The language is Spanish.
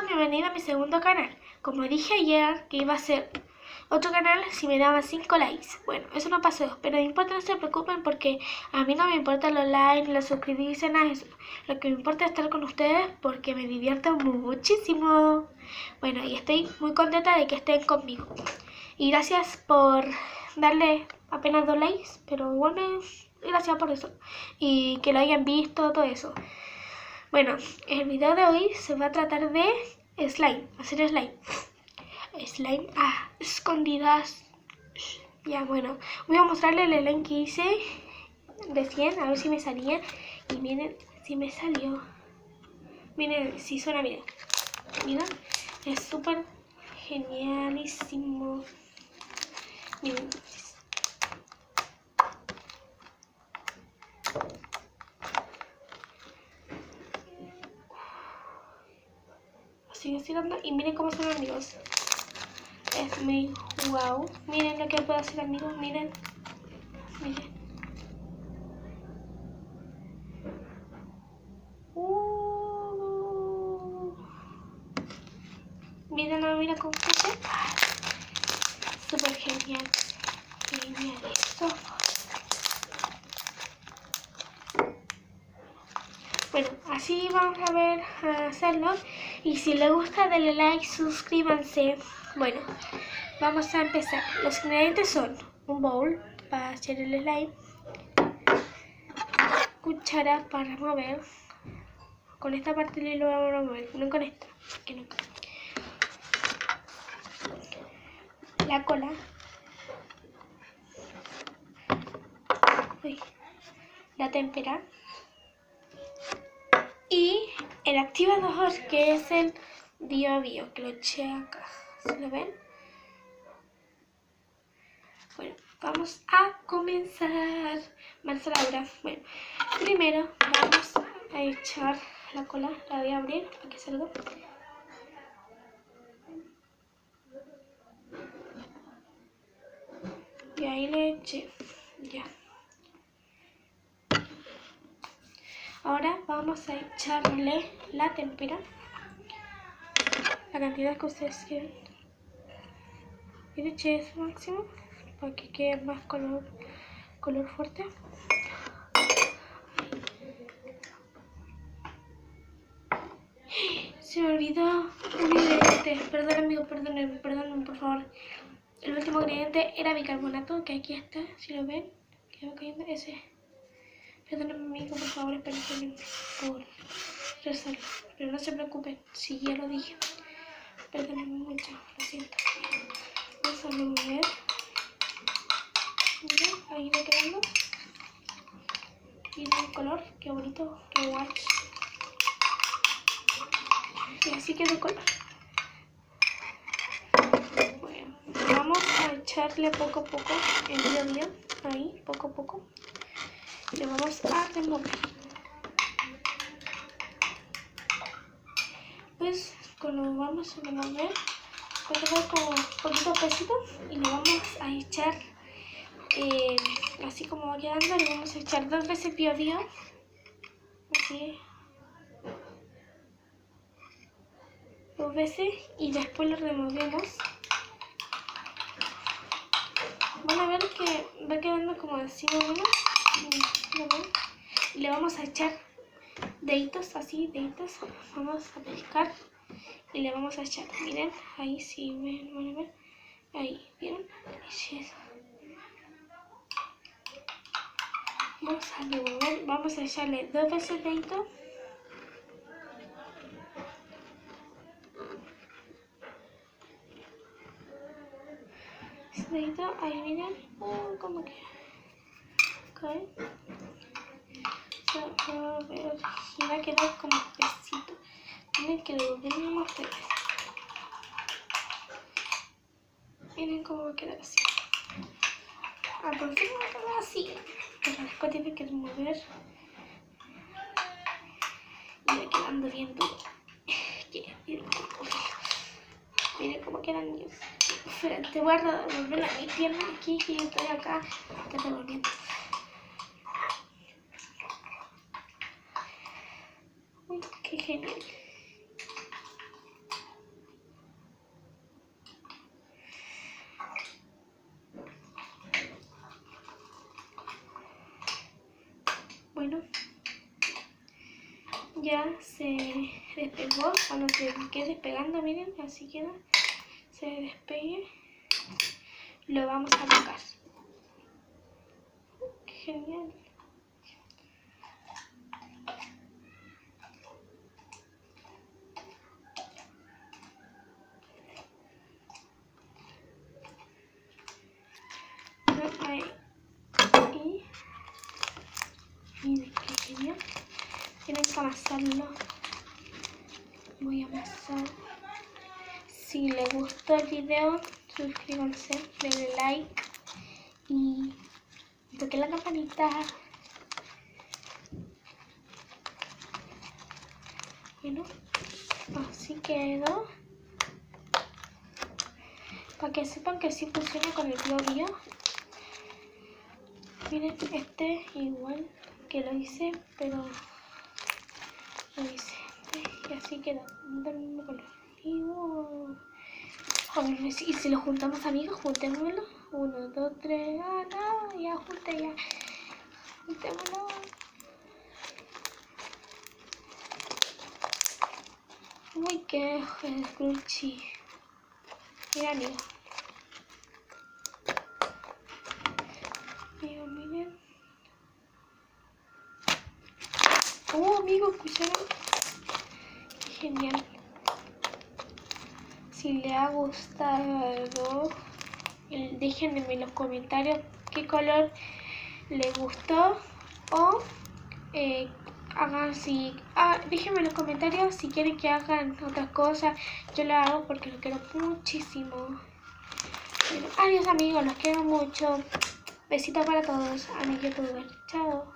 todos, bienvenidos a mi segundo canal. Como dije ayer que iba a ser otro canal si me daban 5 likes. Bueno, eso no pasó, pero no importa, no se preocupen porque a mí no me importan los likes, los suscribirse, nada de eso. Lo que me importa es estar con ustedes porque me divierto muchísimo. Bueno, y estoy muy contenta de que estén conmigo. Y gracias por darle apenas 2 likes, pero igual gracias por eso. Y que lo hayan visto, todo eso. Bueno, el video de hoy se va a tratar de slime, hacer slime. Slime, escondidas. Ya, bueno, voy a mostrarle el slime que hice recién, a ver si me salía. Y miren si me salió. Miren, si suena, miren. Miren, es súper genialísimo. Miren. Sigue estirando y miren cómo son, amigos. Es muy wow. Miren lo que puedo hacer, amigos. Miren. Miren. Miren, mira cómo puse. Súper genial. Genial esto. Bueno, así vamos a ver a hacerlo. Y si les gusta, denle like, suscríbanse. Bueno, vamos a empezar. Los ingredientes son un bowl para hacer el slime, cuchara para mover. Con esta parte lo vamos a mover, no con esta, que no. La cola. Uy. La témpera. Y el activador, que es el Bio, que lo eché acá. ¿Se lo ven? Bueno, vamos a comenzar. Marta Laura. Bueno, primero vamos a echar la cola. La voy a abrir para que salga. Y ahí le eché. Ya. Ahora vamos a echarle la témpera. La cantidad que ustedes quieran. Y le eché eso máximo para que quede más color fuerte. Se me olvidó un ingrediente. Perdón, amigo, perdónenme, por favor. El último ingrediente era bicarbonato, que aquí está, si lo ven, que va cayendo ese. Perdónenme, amigo, por favor, espérenme por rezarlo. Pero no se preocupen, si ya lo dije. Perdónenme mucho, lo siento. Vamos a mover. Miren, ahí va quedando. Miren el color, qué bonito, qué guay. Y así quedó el color. Bueno, vamos a echarle poco a poco el Bio, ahí, poco a poco. Le vamos a remover. Pues cuando vamos a remover, va a quedar como un poquito pesito y le vamos a echar, así como va quedando, le vamos a echar 2 veces Bio, así, 2 veces, y después lo removemos. Van a ver que va quedando como así, bueno, y le vamos a echar deditos, así, deditos. Vamos a pescar y le vamos a echar, miren, ahí sí ven, van a ver, ahí, ¿vieron? Vamos a remover, vamos a echarle 2 veces dedito. Ese dedito, ahí miren, como que cae. A ver, y va a quedar como pesito. Tienen que devolverme más ustedes. Miren cómo va a quedar así. Al principio va a quedar así, pero después tienen que remover. Y va quedando bien duro. Miren cómo quedan ellos. Te voy a revolver mi pierna aquí y estoy acá. Estoy revolviendo. Uy, qué genial. ya se despegó. Cuando se quede despegando, miren, así queda. Se despegue. Lo vamos a tocar. ¡Qué genial! Ahí. Y miren qué genial. Tienen que amasarlo. Voy a amasar. Si les gustó el video, suscríbanse, denle like y toquen la campanita. Bueno, así quedó. Para que sepan que sí funciona con el Bio. Miren, este igual que lo hice, pero lo hice y así quedó del mismo color. Y si lo juntamos, amigos, juntémoslo. 1, 2, 3, no, ya junté, ya. Juntémoslo. Uy, qué crunchy. Mira, amigo. Miren. Amigo, escucharon. Genial. Si les ha gustado, déjenme en los comentarios qué color les gustó o déjenme en los comentarios si quieren que hagan otras cosas. Yo lo hago porque lo quiero muchísimo. Bueno, adiós amigos, los quiero mucho. Besitos para todos a mi youtuber. Chao.